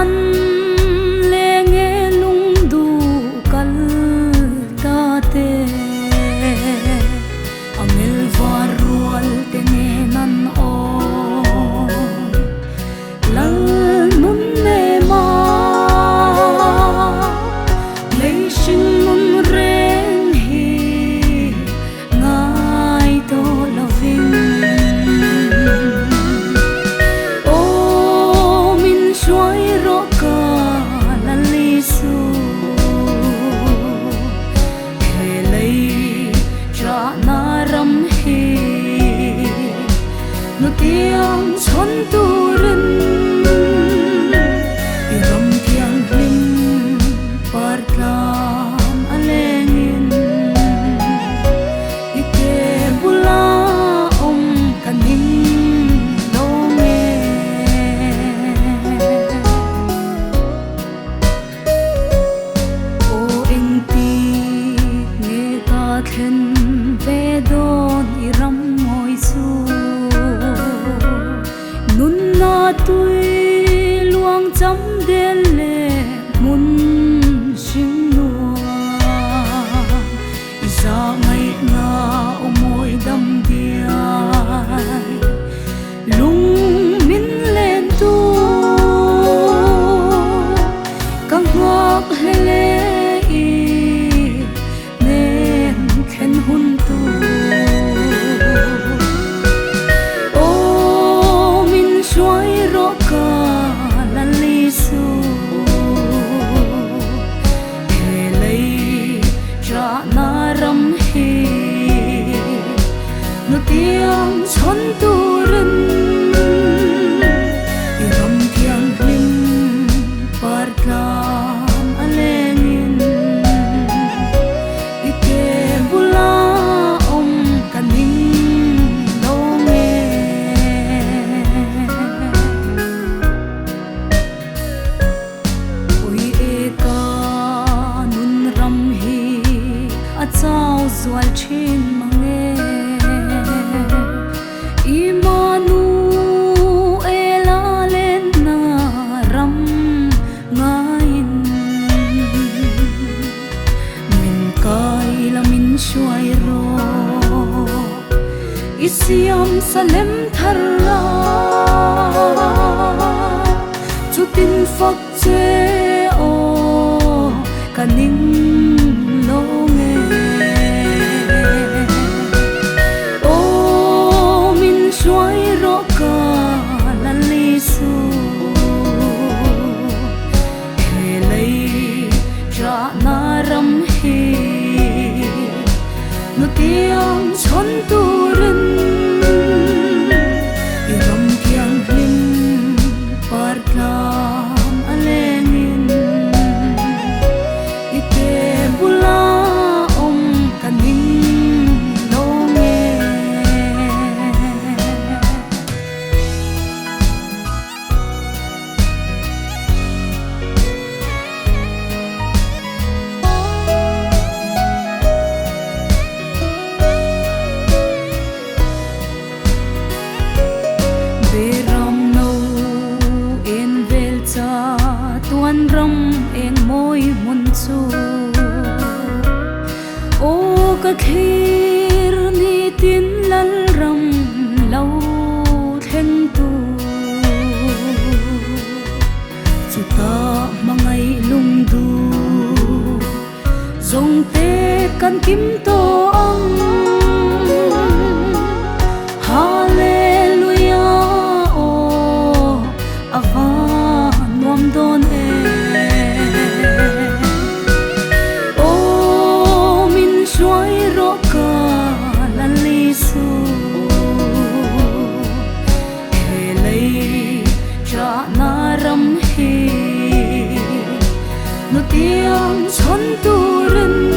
an le nghe lung du kal ta te amel varual te ne nan o lal nun ne ma le shin nun ren hi ngai to loving tiếng chốn tu rừng iram thiang lim parlam alengin ike bula kaning longe o engti nge ka then ve don iram ngoi su Nupuii luang chấm đen lệ muốn sinh nua ra ngày nga môi đầm điai lung min lên tu căng hoác lệ nên khen hun tu tiếng chốn tu rừng iram thiang lim parlam alengin ike bula kaning longe oi eka nun ram hi achau zual chin mange imanu ela len na ram ngain min kai la min shuai ro isiam salem tharra chutin fak che o kaning longe tiếng chốn tu rừng iram thiang lim parlam alengin ike bula kaning longe tuan ram eng moi mun chu o ka khir ni tin lal ram lo thlen tu chuta mangai lung du zong te kan kim to ang hallelujah o ava nuam don tiếng chốn tu rừng